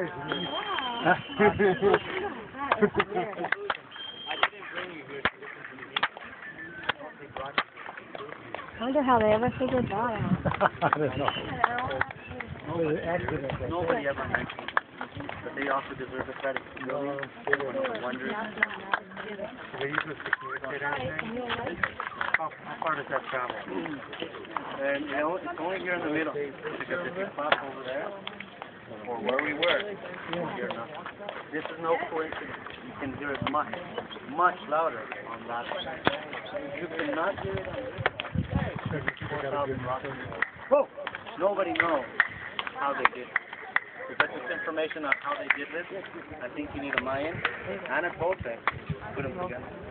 I wonder how they ever figured that out. I don't know. Nobody ever mentioned it, but they also deserve the credit. Really, wonders. They use this to communicate anything? How far does that travel? And you know, it's only here in the middle, because if you pop over there, or where we were, you can hear nothing. This is no coincidence. You can hear it much, much louder on that side. You cannot hear it on this side. 4,000 rocks. Whoa! Nobody knows how they did it. To get this information on how they did this, I think you need a Mayan and a Toltec to put them together.